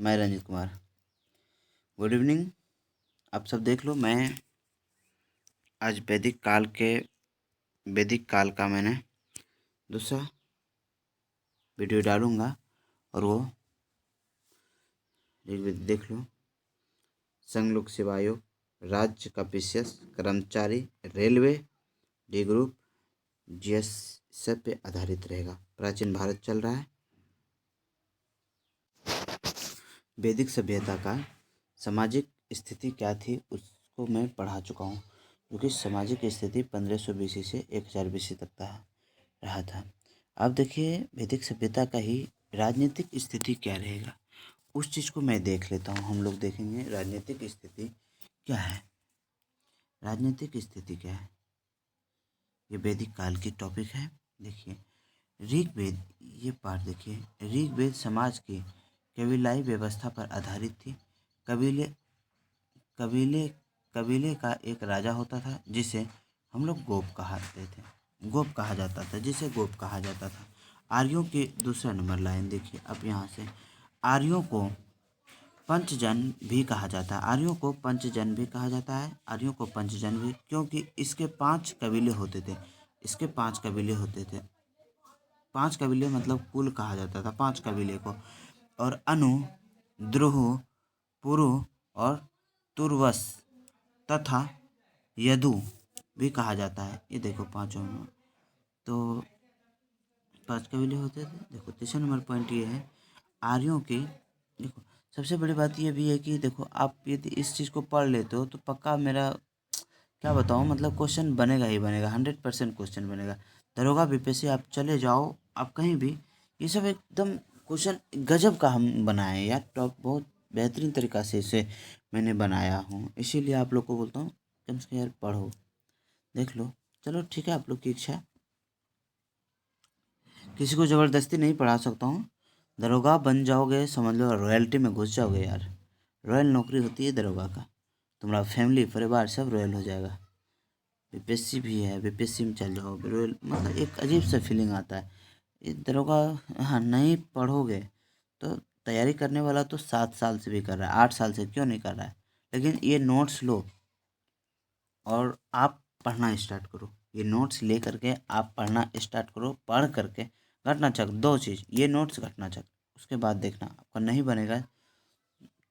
मैं Ranjit Kumar. Good evening. आप सब देख लो, मैं आज वैदिक काल का मैंने दूसरा वीडियो डालूंगा और वो देख लो। संघ लोक सेवा आयोग, राज्य का पीसीएस, कर्मचारी, रेलवे, डी ग्रुप, जीएस सब पे आधारित रहेगा। प्राचीन भारत चल रहा है। वैदिक सभ्यता का सामाजिक स्थिति क्या थी उसको मैं पढ़ा चुका हूँ, क्योंकि सामाजिक स्थिति 1500 BC से 1000 BC तक का रहा था। अब देखिए वैदिक सभ्यता का ही राजनीतिक स्थिति क्या रहेगा, उस चीज़ को मैं देख लेता हूँ। हम लोग देखेंगे राजनीतिक स्थिति क्या है। राजनीतिक स्थिति क्या है, ये वैदिक काल की टॉपिक है। देखिए ऋग्वेद, ये पाठ देखिए। ऋग्वेद समाज की कबीलाई व्यवस्था पर आधारित थी। कबीले कबीले कबीले का एक राजा होता था जिसे हम लोग गोप कहा जाता था, जिसे गोप कहा जाता था। आर्यों की दूसरा नंबर लाइन देखिए। अब यहाँ से आर्यों को पंचजन भी कहा जाता है। आर्यों को पंचजन भी कहा जाता है। आर्यों को पंचजन भी, क्योंकि इसके 5 कबीले होते थे। 5 कबीले मतलब कुल कहा जाता था 5 कबीले को। और अनु, द्रुह, पुरु और तुर्वस तथा यदु भी कहा जाता है। ये देखो पांचों में तो 5 कबीले होते थे। देखो तीसरा नंबर पॉइंट ये है आर्यों की। देखो सबसे बड़ी बात ये भी है कि देखो आप यदि इस चीज़ को पढ़ लेते हो तो पक्का मेरा क्या बताऊँ, मतलब क्वेश्चन बनेगा ही बनेगा, 100% क्वेश्चन बनेगा। दरोगा बीपीएससी आप चले जाओ, आप कहीं भी, ये सब एकदम क्वेश्चन गजब का हम बनाए यार। टॉप बहुत बेहतरीन तरीक़ा से इसे मैंने बनाया हूँ, इसीलिए आप लोग को बोलता हूँ कम से कम यार पढ़ो, देख लो। चलो ठीक है, आप लोग की इच्छा। किसी को ज़बरदस्ती नहीं पढ़ा सकता हूँ। दरोगा बन जाओगे समझ लो रॉयल्टी में घुस जाओगे यार। रॉयल नौकरी होती है दरोगा का, तुम्हारा फैमिली परिवार सब रॉयल हो जाएगा। बीपीएससी भी है, बीपीएससी में चल जाओगे रॉयल, मतलब एक अजीब सा फीलिंग आता है। ये दरोगा हाँ नहीं पढ़ोगे तो तैयारी करने वाला तो 7 साल से भी कर रहा है, 8 साल से क्यों नहीं कर रहा है। लेकिन ये नोट्स लो और आप पढ़ना स्टार्ट करो। ये नोट्स ले करके आप पढ़ना स्टार्ट करो। पढ़ करके घटना चक्र 2 चीज़, ये नोट्स घटना चक्र, उसके बाद देखना आपका नहीं बनेगा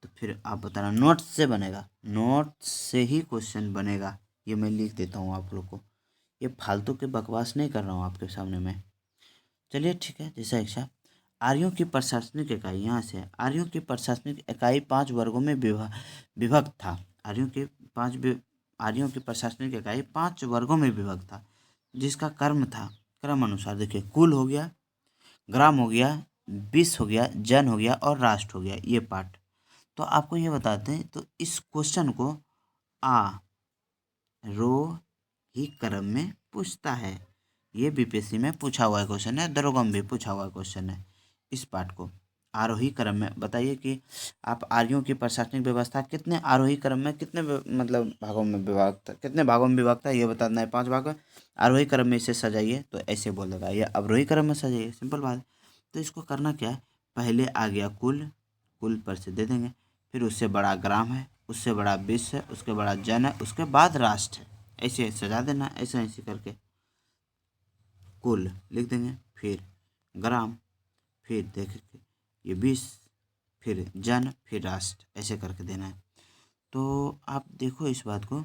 तो फिर आप बताना। नोट्स से बनेगा, नोट्स से ही क्वेश्चन बनेगा। ये मैं लिख देता हूँ आप लोग को, ये फालतू के बकवास नहीं कर रहा हूँ आपके सामने में। चलिए ठीक है, जैसा इच्छा। आर्यों की प्रशासनिक इकाई, यहाँ से आर्यों की प्रशासनिक इकाई 5 वर्गों में विभक्त था। आर्यों की प्रशासनिक इकाई 5 वर्गों में विभक्त था, जिसका क्रम अनुसार देखिए, कुल हो गया, ग्राम हो गया, विष हो गया, जन हो गया और राष्ट्र हो गया। ये पार्ट तो आपको ये बताते हैं। तो इस क्वेश्चन को आरोही क्रम में पूछता है। ये बीपीएससी में पूछा हुआ क्वेश्चन है, दरोगा में भी पूछा हुआ क्वेश्चन है। इस पार्ट को आरोही क्रम में बताइए कि आप आर्यों की प्रशासनिक व्यवस्था कितने आरोही क्रम में कितने मतलब भागों में विभाग, कितने भागों में विभाग था ये बताना है। 5 भाग में। आरोही क्रम में इसे सजाइए तो ऐसे बोलेगा, या अवरोही क्रम में सजाइए, सिंपल बात है। तो इसको करना क्या है, पहले आ गया कुल पर से दे देंगे, फिर उससे बड़ा ग्राम है, उससे बड़ा विश्व है, उसके बड़ा जन है, उसके बाद राष्ट्र है। ऐसे सजा देना, ऐसे ऐसे करके कुल लिख देंगे, फिर ग्राम, फिर देखिए ये विश्व, फिर जन, फिर राष्ट्र, ऐसे करके देना है। तो आप देखो इस बात को,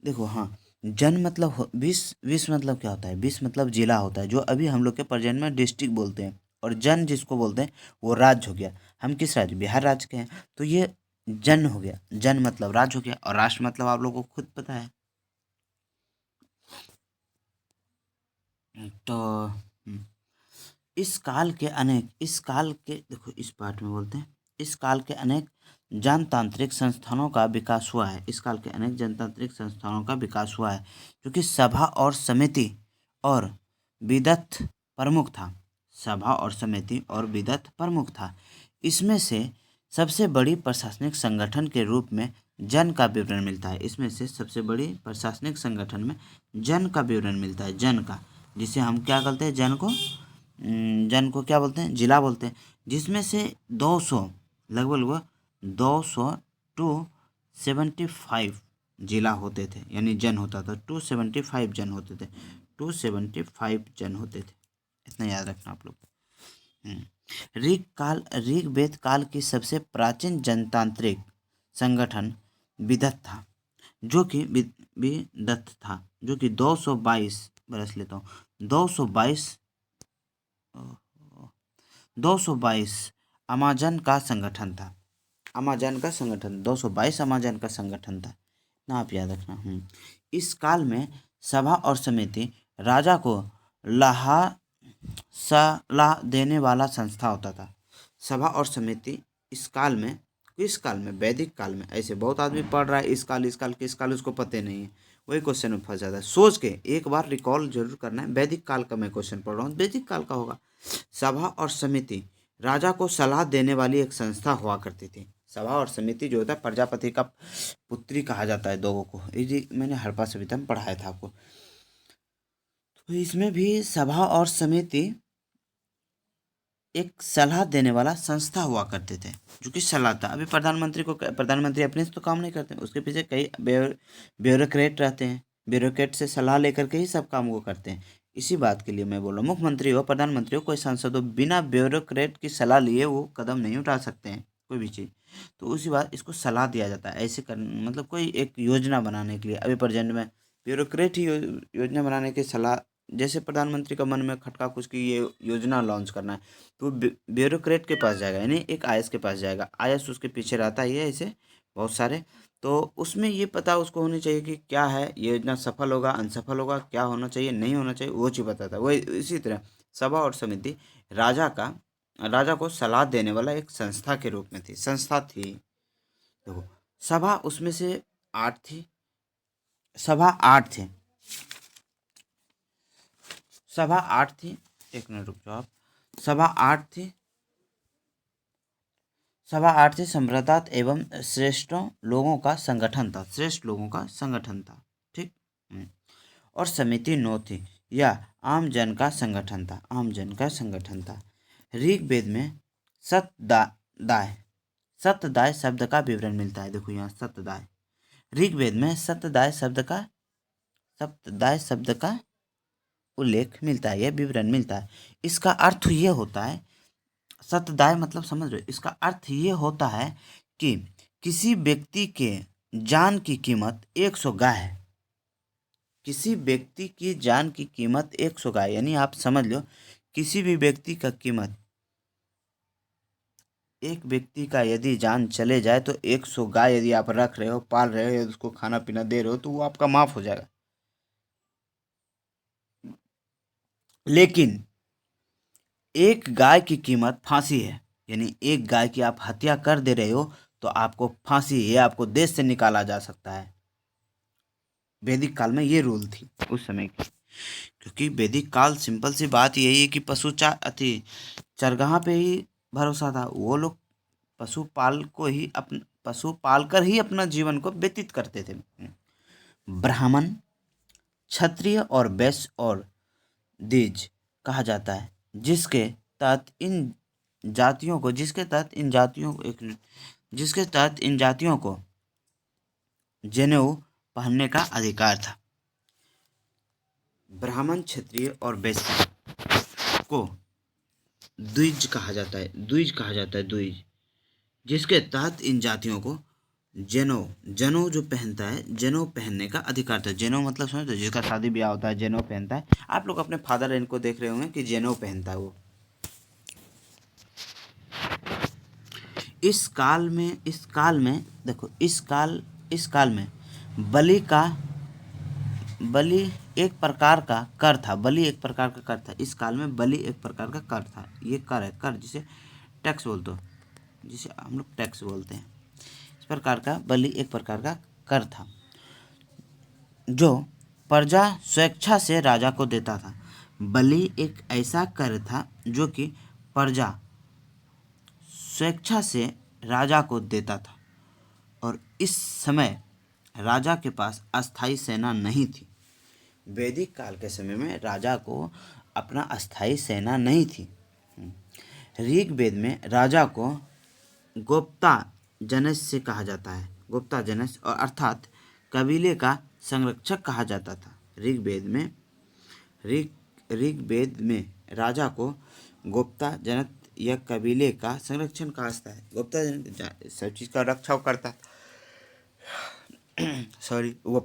देखो हाँ, जन मतलब विश्व मतलब क्या होता है, विश्व मतलब जिला होता है, जो अभी हम लोग के प्रेजेंट में डिस्ट्रिक्ट बोलते हैं। और जन जिसको बोलते हैं वो राज्य हो गया। हम किस राज्य, बिहार राज्य के हैं, तो ये जन हो गया। जन मतलब राज्य हो गया, और राष्ट्र मतलब आप लोगों को खुद पता है। तो इस काल के देखो इस पार्ट में बोलते हैं, इस काल के अनेक जनतांत्रिक संस्थानों का विकास हुआ है। इस काल के अनेक जनतांत्रिक संस्थानों का विकास हुआ है, क्योंकि सभा और समिति और विदत प्रमुख था। सभा और समिति और विदत प्रमुख था। इसमें से सबसे बड़ी प्रशासनिक संगठन के रूप में जन का विवरण मिलता है। इसमें से सबसे बड़ी प्रशासनिक संगठन में जन का विवरण मिलता है। जन का, जिसे हम क्या कहते हैं, जन को क्या बोलते हैं, जिला बोलते हैं। जिसमें से 200 लगभग 200 टू 75 जिला होते थे, यानी जन होता था। 275 जन होते थे, 275 जन होते थे, इतना याद रखना आप लोग। ऋग्वेद काल की सबसे प्राचीन जनतांत्रिक संगठन विदत था, जो कि विदत था, जो कि 222 बरस लेता हूँ 222 अमाजन का संगठन था। अमाजन का संगठन 222 अमाजन का संगठन था ना, आप याद रखना। इस काल में सभा और समिति राजा को सलाह देने वाला संस्था होता था। सभा और समिति इस काल में वैदिक काल में, ऐसे बहुत आदमी पढ़ रहा है इस काल किस काल, उसको पता नहीं है, वही क्वेश्चन में फंस जाता है। सोच के एक बार रिकॉल जरूर करना है। वैदिक काल का मैं क्वेश्चन पढ़ रहा हूँ, वैदिक काल का होगा। सभा और समिति राजा को सलाह देने वाली एक संस्था हुआ करती थी। सभा और समिति जो होता है, प्रजापति का पुत्री कहा जाता है दोनों को, ये मैंने हड़प्पा सभ्यता में पढ़ाया था आपको। तो इसमें भी सभा और समिति एक सलाह देने वाला संस्था हुआ करते थे, जो कि सलाह था। अभी प्रधानमंत्री अपने से तो काम नहीं करते, उसके पीछे कई ब्यूरोक्रेट रहते हैं, ब्यूरोक्रेट से सलाह लेकर के ही सब काम वो करते हैं। इसी बात के लिए मैं बोल रहा हूँ, मुख्यमंत्री हो, प्रधानमंत्री हो, कोई सांसद हो, बिना ब्यूरोक्रेट की सलाह लिए वो कदम नहीं उठा सकते हैं कोई भी चीज़। तो उसी बात इसको सलाह दिया जाता है, ऐसे कर मतलब कोई एक योजना बनाने के लिए। अभी प्रेजेंट में ब्यूरोक्रेट ही योजना बनाने की सलाह, जैसे प्रधानमंत्री का मन में खटका कुछ कि ये योजना लॉन्च करना है, तो ब्यूरोक्रेट के पास जाएगा, यानी एक आईएएस के पास जाएगा। आईएएस उसके पीछे रहता ही है, ऐसे बहुत सारे। तो उसमें ये पता उसको होनी चाहिए कि क्या है ये योजना, सफल होगा अनसफल होगा, क्या होना चाहिए नहीं होना चाहिए, वो चीज़ बताता है। वही इसी तरह सभा और समिति राजा को सलाह देने वाला एक संस्था के रूप में संस्था थी। देखो, सभा उसमें से 8 थी, सभा 8 थे, सभा 8 थी। एक मिनट रुक जाओ आप। सभा 8 थी, सभा 8 थी, संभ्रांत एवं श्रेष्ठों लोगों का संगठन था, श्रेष्ठ लोगों का संगठन था, ठीक। और समिति 9 थी, यह आम जन का संगठन था, आम जन का संगठन था। ऋग्वेद में सतदाय सतदाय शब्द का विवरण मिलता है। देखो यहाँ सतदाय, ऋग्वेद में सतदाय शब्द का उल्लेख मिलता है, यह विवरण मिलता है। इसका अर्थ ये होता है, सतदाय मतलब समझ रहे हो, इसका अर्थ ये होता है कि किसी व्यक्ति के जान की कीमत 100 गाय है। किसी व्यक्ति की जान की कीमत 100 गाय, यानी आप समझ लो किसी भी व्यक्ति का कीमत, एक व्यक्ति का यदि जान चले जाए तो 100 गाय यदि आप रख रहे हो, पाल रहे हो, उसको खाना पीना दे रहे हो, तो वो आपका माफ हो जाएगा। लेकिन एक गाय की कीमत फांसी है, यानी एक गाय की आप हत्या कर दे रहे हो तो आपको फांसी है, आपको देश से निकाला जा सकता है। वैदिक काल में ये रूल थी उस समय की, क्योंकि वैदिक काल सिंपल सी बात यही है कि चरगाह पे ही भरोसा था। वो लोग पशु पाल कर ही अपना जीवन को व्यतीत करते थे। ब्राह्मण, क्षत्रिय और वैश्य और द्विज कहा जाता है, जिसके तहत इन जातियों को जनेऊ पहनने का अधिकार था। ब्राह्मण, क्षत्रिय और वैश्य को द्विज कहा जाता है, द्विज, जिसके तहत इन जातियों को जनेऊ जो पहनता है, जनेऊ पहनने का अधिकार था। जनेऊ मतलब समझते हो, जिसका शादी ब्याह होता है जनेऊ पहनता है। आप लोग अपने फादर इनको देख रहे होंगे कि जनेऊ पहनता है वो। इस काल में देखो, इस काल में बलि एक प्रकार का कर था। इस काल में बलि एक प्रकार का कर था। ये कर है, कर जिसे टैक्स बोलते हो, जिसे हम लोग टैक्स बोलते हैं। इस प्रकार का बलि एक प्रकार का कर था, जो प्रजा स्वेच्छा से राजा को देता था। बलि एक ऐसा कर था जो कि प्रजा स्वेच्छा से राजा को देता था, और इस समय राजा के पास अस्थाई सेना नहीं थी। वैदिक काल के समय में राजा को अपना अस्थाई सेना नहीं थी। ऋग्वेद में राजा को गोप्ता जनस से कहा जाता है। गोप्ता जनस और अर्थात कबीले का संरक्षक कहा जाता था। ऋग्वेद में राजा को गोप्ता जनक या कबीले का संरक्षण कहा जाता है। गोप्ता जनक सब चीज़ का रक्षा करता था। सॉरी, वो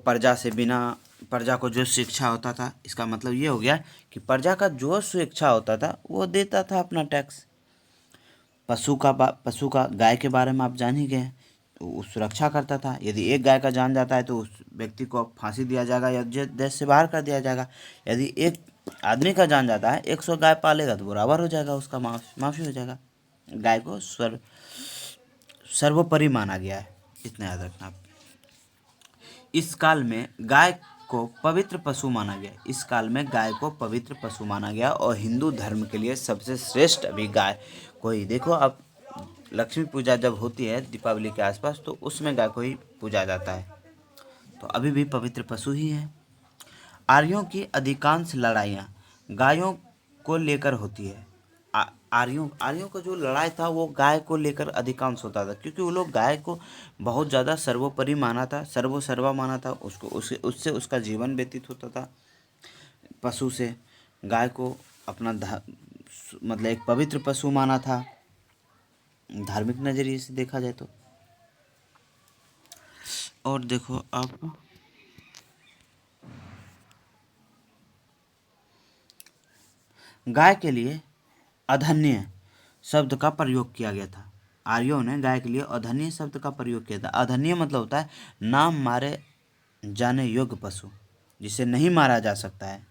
प्रजा को जो शिक्षा होता था, इसका मतलब ये हो गया कि प्रजा का जो शिक्षा होता था वो देता था अपना टैक्स। पशु का गाय के बारे में आप जान ही गए, तो वो सुरक्षा करता था। यदि एक गाय का जान जाता है तो उस व्यक्ति को फांसी दिया जाएगा या देश से बाहर कर दिया जाएगा। यदि एक आदमी का जान जाता है, 100 गाय पालेगा तो बराबर हो जाएगा, उसका माफी हो जाएगा। गाय को सर्वोपरि माना गया है, इतना याद रखना आप। इस काल में गाय को पवित्र पशु माना गया। इस काल में गाय को पवित्र पशु माना गया और हिंदू धर्म के लिए सबसे श्रेष्ठ अभी गाय को ही देखो। अब लक्ष्मी पूजा जब होती है दीपावली के आसपास, तो उसमें गाय को ही पूजा जाता है, तो अभी भी पवित्र पशु ही है। आर्यों की अधिकांश लड़ाइयाँ गायों को लेकर होती है। आर्यों का जो लड़ाई था वो गाय को लेकर अधिकांश होता था, क्योंकि वो लोग गाय को बहुत ज़्यादा सर्वोपरि माना था, सर्वा माना था। उससे उसका जीवन व्यतीत होता था। पशु से गाय को अपना मतलब एक पवित्र पशु माना था, धार्मिक नज़रिए से देखा जाए तो। और देखो आप, गाय के लिए अधन्य शब्द का प्रयोग किया गया था। आर्यों ने गाय के लिए अधन्य शब्द का प्रयोग किया था। अधन्य मतलब होता है नाम मारे जाने योग्य पशु, जिसे नहीं मारा जा सकता है।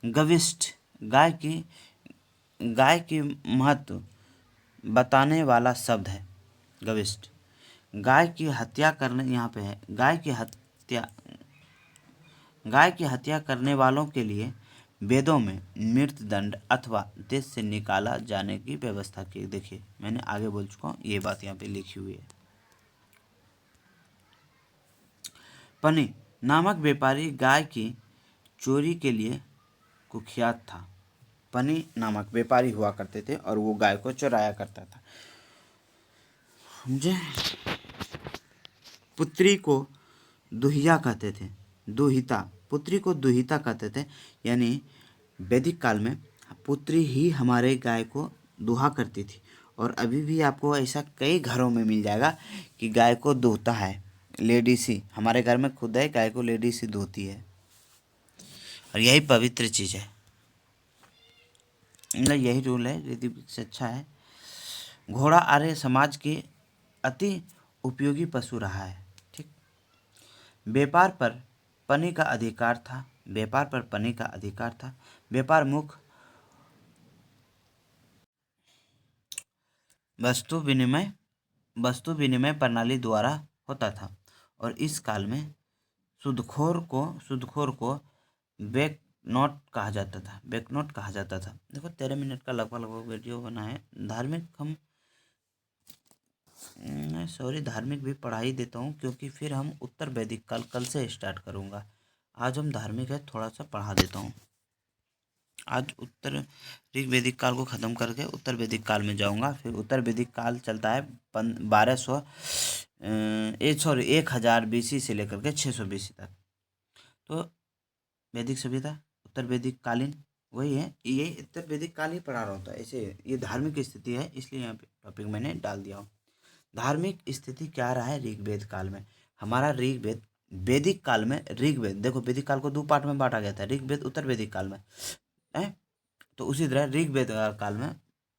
गविष्ठ गाय की महत्व बताने वाला शब्द है। गविष्ठ गाय की हत्या करने, यहाँ पे है गाय की हत्या करने वालों के लिए वेदों में मृत्युदंड अथवा देश से निकाला जाने की व्यवस्था की। देखिए मैंने आगे बोल चुका हूँ, ये बात यहाँ पे लिखी हुई है। पनी नामक व्यापारी गाय की चोरी के लिए कुख्यात था। पनी नामक व्यापारी हुआ करते थे और वो गाय को चुराया करता था। समझे? पुत्री को दुहिया कहते थे। पुत्री को दुहिता कहते थे, यानी वैदिक काल में पुत्री ही हमारे गाय को दुहा करती थी। और अभी भी आपको ऐसा कई घरों में मिल जाएगा कि गाय को दुहता है लेडीज ही। हमारे घर में खुद है, गाय को लेडीज ही दुहती है, और यही पवित्र चीज़ है। मतलब यही रूल है, रीति से अच्छा है। घोड़ा आर्य समाज के अति उपयोगी पशु रहा है। ठीक। व्यापार पर पनी का अधिकार था। व्यापार मुख्य वस्तु विनिमय प्रणाली द्वारा होता था। और इस काल में सूदखोर को बैंक नोट कहा जाता था। देखो 13 मिनट का लगभग वीडियो बना है। धार्मिक भी पढ़ा ही देता हूँ, क्योंकि फिर हम उत्तर वैदिक काल कल से स्टार्ट करूँगा। आज हम धार्मिक है थोड़ा सा पढ़ा देता हूँ। आज उत्तर ऋग्वेदिक काल को ख़त्म करके उत्तर वैदिक काल में जाऊंगा। फिर उत्तर वैदिक काल चलता है 1000 BC से लेकर के 600 BC तक। तो वैदिक सभ्यता उत्तर वैदिक कालीन वही है। ये उत्तर वैदिक काल ही पढ़ा रहा होता है। ऐसे ये धार्मिक स्थिति है, इसलिए यहाँ पे टॉपिक मैंने डाल दिया हूँ। धार्मिक स्थिति क्या रहा है ऋग्वेद काल में? हमारा ऋग्वेद वैदिक काल में, ऋग्वेद देखो वैदिक काल को 2 पार्ट में बांटा गया था, ऋग्वेद उत्तर वैदिक काल में है। तो उसी तरह ऋग्वेद काल में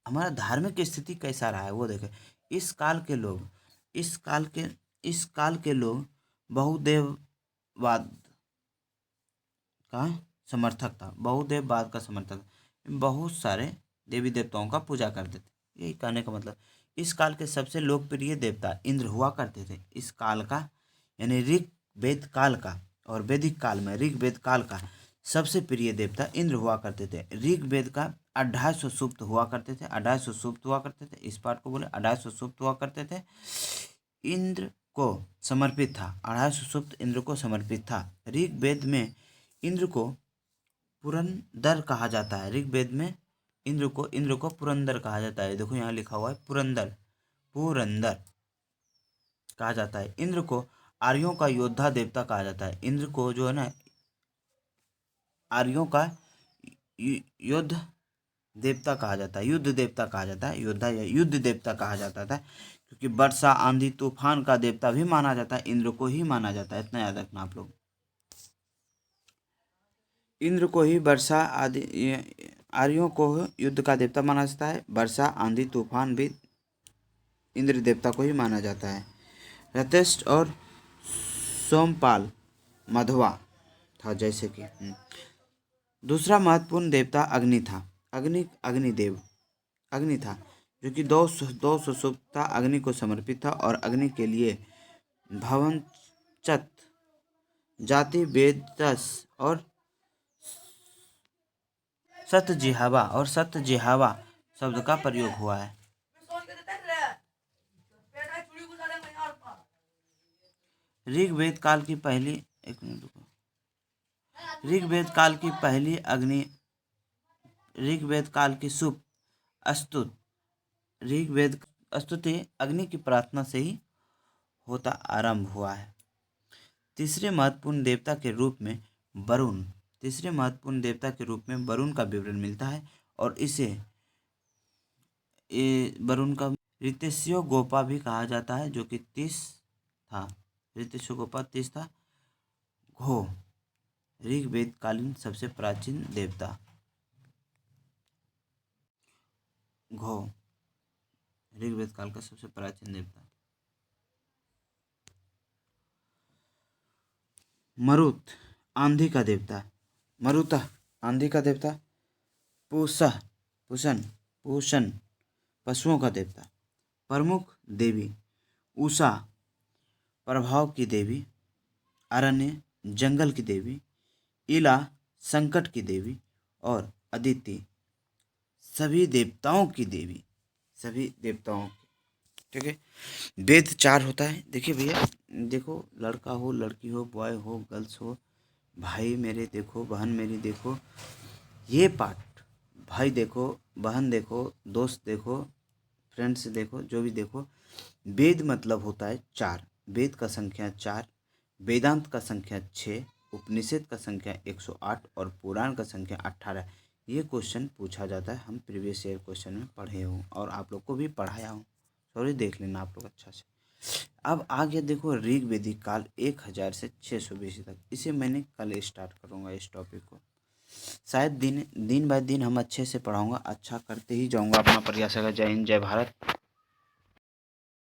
हमारा धार्मिक स्थिति कैसा रहा है वो देखें। इस काल के लोग बहुदेववाद का समर्थक था। बहुत सारे देवी देवताओं का पूजा करते थे। यही कहने का मतलब, इस काल के सबसे लोकप्रिय देवता इंद्र हुआ करते थे। इस काल का यानी ऋग्वेद काल का और वैदिक काल में ऋग्वेद काल का सबसे प्रिय देवता इंद्र हुआ करते थे। ऋग्वेद का 2800 सूक्त हुआ करते थे। 2800 सूक्त हुआ करते थे। इस पाठ को बोले 2800 सूक्त हुआ करते थे। इंद्र को समर्पित था। 2800 सूक्त इंद्र को समर्पित था। ऋग्वेद में इंद्र को पुरंदर कहा जाता है। ऋग्वेद में इंद्र को पुरंदर कहा जाता है। देखो यहाँ लिखा हुआ है पुरंदर। पुरंदर कहा जाता है। इंद्र को आर्यों का योद्धा देवता कहा जाता है। इंद्र को जो है ना आर्यों का युद्ध देवता कहा जाता है, युद्ध देवता कहा जाता है, योद्धा या युद्ध देवता कहा जाता था, क्योंकि वर्षा आंधी तूफान का देवता भी माना जाता है, इंद्र को ही माना जाता है। इतना याद रखना आप लोग, इंद्र को ही वर्षा आदि आर्यों को युद्ध का देवता माना जाता है। वर्षा आंधी तूफान भी इंद्र देवता को ही माना जाता है। रतेश और सोमपाल मधवा था, जैसे कि दूसरा महत्वपूर्ण देवता अग्नि था। अग्निदेव अग्नि था, जो कि दो सुषुप्ता अग्नि को समर्पित था और अग्नि के लिए भवनचत जाति वेदस और सत्यजिहावा शब्द का प्रयोग हुआ है। ऋग्वेद काल की पहली ऋग्वेद काल की पहली अग्नि ऋग्वेद काल की ऋग्वेद स्तुति अग्नि की प्रार्थना से ही होता आरंभ हुआ है। तीसरे महत्वपूर्ण देवता के रूप में वरुण का विवरण मिलता है और इसे वरुण का ऋतेश्यो गोपा भी कहा जाता है, जो कि 30 था। ऋतेश्यो गोपा 30 था। घो ऋग्वेद कालीन सबसे प्राचीन देवता। घो ऋग्वेद काल का सबसे प्राचीन देवता। मरुत आंधी का देवता। मरुत आंधी का देवता। पूषण पशुओं का देवता। प्रमुख देवी उषा प्रभाव की देवी, अरण्य जंगल की देवी, इला संकट की देवी और अदिति सभी देवताओं की देवी, सभी देवताओं। ठीक है। वेद 4 होता है। देखिए भैया, देखो, लड़का हो लड़की हो, बॉय हो गर्ल्स हो, भाई मेरे देखो, बहन मेरी देखो, ये पार्ट, भाई देखो, बहन देखो, दोस्त देखो, फ्रेंड्स देखो, जो भी देखो, वेद मतलब होता है 4। वेद का संख्या 4, वेदांत का संख्या 6, उपनिषद का संख्या 108 और पुराण का संख्या 18। ये क्वेश्चन पूछा जाता है, हम प्रीवियस ईयर क्वेश्चन में पढ़े हूँ और आप लोग को भी पढ़ाया हूँ। सॉरी, देख लेना आप लोग अच्छा से। अब आ गया देखो ऋग्वेदिक काल 1000 से 600 BC तक। इसे मैंने कल स्टार्ट करूँगा इस टॉपिक को। शायद दिन बाय दिन हम अच्छे से पढ़ाऊँगा, अच्छा करते ही जाऊँगा, अपना प्रयास रहेगा। जय हिंद, जय भारत।